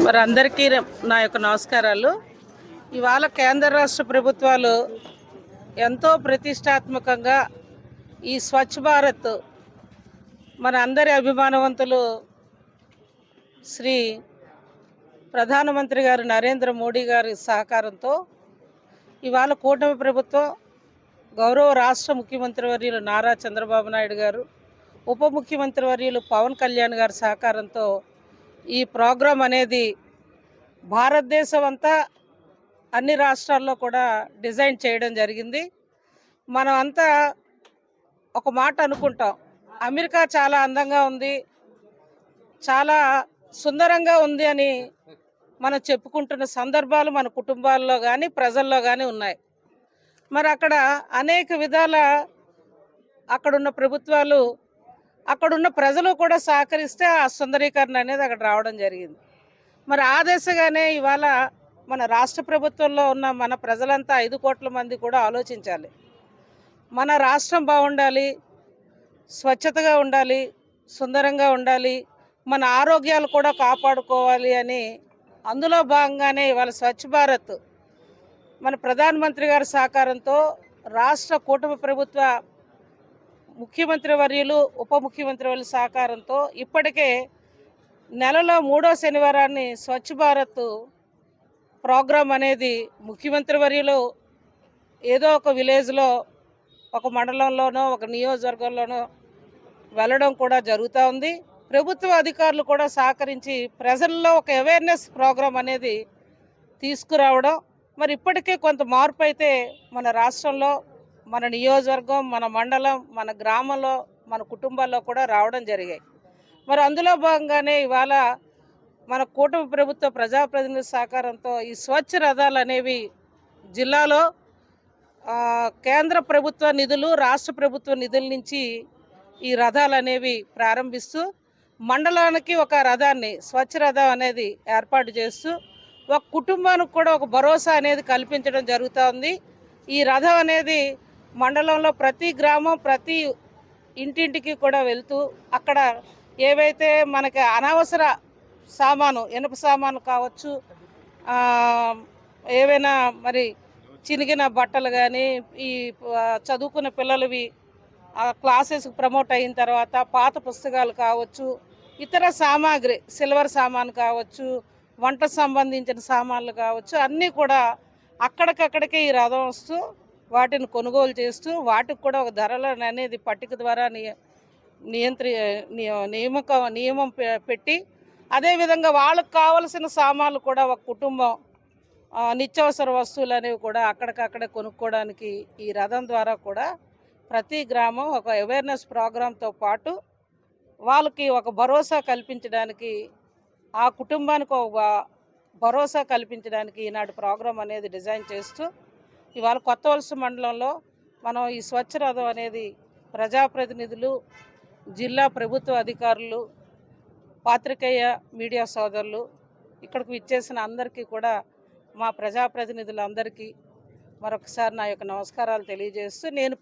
మరి అందరికీ నా యొక్క నమస్కారాలు. ఇవాళ కేంద్ర రాష్ట్ర ప్రభుత్వాలు ఎంతో ప్రతిష్టాత్మకంగా ఈ స్వచ్ఛ భారత్ మన అందరి అభిమానవంతులు శ్రీ ప్రధానమంత్రి గారు నరేంద్ర మోడీ గారి సహకారంతో ఇవాళ కూటమి ప్రభుత్వం, గౌరవ రాష్ట్ర ముఖ్యమంత్రి వర్యులు నారా చంద్రబాబు నాయుడు గారు, ఉప ముఖ్యమంత్రి వర్యులు పవన్ కళ్యాణ్ గారి సహకారంతో ఈ ప్రోగ్రాం అనేది భారతదేశం అంతా అన్ని రాష్ట్రాల్లో కూడా డిజైన్ చేయడం జరిగింది. మనం అంతా ఒక మాట అనుకుంటాం, అమెరికా చాలా అందంగా ఉంది, చాలా సుందరంగా ఉంది అని మనం చెప్పుకుంటున్న సందర్భాలు మన కుటుంబాల్లో కానీ ప్రజల్లో కానీ ఉన్నాయి. మరి అక్కడ అనేక విధాల అక్కడున్న ప్రభుత్వాలు, అక్కడున్న ప్రజలు కూడా సహకరిస్తే ఆ సుందరీకరణ అనేది అక్కడ రావడం జరిగింది. మరి ఆ దిశగానే ఇవాళ మన రాష్ట్ర ప్రభుత్వంలో ఉన్న మన ప్రజలంతా 5 కోట్ల మంది కూడా ఆలోచించాలి. మన రాష్ట్రం బాగుండాలి, స్వచ్ఛతగా ఉండాలి, సుందరంగా ఉండాలి, మన ఆరోగ్యాలు కూడా కాపాడుకోవాలి అని అందులో భాగంగానే ఇవాళ స్వచ్ఛ భారత్ మన ప్రధానమంత్రి గారి సహకారంతో రాష్ట్ర కూటమి ప్రభుత్వ ముఖ్యమంత్రి వర్యులు, ఉప ముఖ్యమంత్రి వర్యుల సహకారంతో ఇప్పటికే నెలలో 3వ శనివారాన్ని స్వచ్ఛ భారత్ ప్రోగ్రాం అనేది ముఖ్యమంత్రి వర్యులు ఏదో ఒక విలేజ్లో, ఒక మండలంలోనో, ఒక నియోజకవర్గంలోనో వెళ్ళడం కూడా జరుగుతూ ఉంది. ప్రభుత్వ అధికారులు కూడా సహకరించి ప్రజల్లో ఒక అవేర్నెస్ ప్రోగ్రాం అనేది తీసుకురావడం, మరి ఇప్పటికే కొంత మార్పు అయితే మన రాష్ట్రంలో, మన నియోజకవర్గం, మన మండలం, మన గ్రామంలో, మన కుటుంబాల్లో కూడా రావడం జరిగాయి. మరి అందులో భాగంగానే ఇవాళ మన కూటమి ప్రభుత్వ ప్రజాప్రతినిధుల సహకారంతో ఈ స్వచ్ఛ రథాలు అనేవి జిల్లాలో కేంద్ర ప్రభుత్వ నిధులు, రాష్ట్ర ప్రభుత్వ నిధుల నుంచి ఈ రథాలు అనేవి ప్రారంభిస్తూ మండలానికి ఒక రథాన్ని, స్వచ్ఛ రథం అనేది ఏర్పాటు చేస్తూ ఒక కుటుంబానికి కూడా ఒక భరోసా అనేది కల్పించడం జరుగుతూ ఉంది. ఈ రథం అనేది మండలంలో ప్రతి గ్రామం, ప్రతి ఇంటింటికి కూడా వెళ్తూ అక్కడ ఏవైతే మనకి అనవసర సామాను, ఇనుప సామాను కావచ్చు, ఏవైనా మరి చినిగిన బట్టలు కానీ, ఈ చదువుకున్న పిల్లలవి క్లాసెస్కి ప్రమోట్ అయిన తర్వాత పాత పుస్తకాలు కావచ్చు, ఇతర సామాగ్రి, సిల్వర్ సామాను కావచ్చు, వంట సంబంధించిన సామాన్లు కావచ్చు, అన్నీ కూడా అక్కడికక్కడికే ఈ రథం వస్తూ వాటిని కొనుగోలు చేస్తూ వాటికి కూడా ఒక ధరలు అనేది పట్టిక ద్వారా నియమం పెట్టి, అదేవిధంగా వాళ్ళకు కావలసిన సామాన్లు కూడా ఒక కుటుంబం నిత్యావసర వస్తువులు అనేవి కూడా అక్కడికక్కడే కొనుక్కోవడానికి ఈ రథం ద్వారా కూడా ప్రతి గ్రామం ఒక అవేర్నెస్ ప్రోగ్రాంతో పాటు వాళ్ళకి ఒక భరోసా కల్పించడానికి, ఆ కుటుంబానికి ఒక భరోసా కల్పించడానికి ఈనాడు ప్రోగ్రాం అనేది డిజైన్ చేస్తూ ఇవాళ కొత్తవలస మండలంలో మనం ఈ స్వచ్ఛ రథం అనేది ప్రజాప్రతినిధులు, జిల్లా ప్రభుత్వ అధికారులు, పాత్రికేయ మీడియా సోదరులు, ఇక్కడికి విచ్చేసిన అందరికీ కూడా, మా ప్రజాప్రతినిధులందరికీ మరొకసారి నా యొక్క నమస్కారాలు తెలియజేస్తూ నేను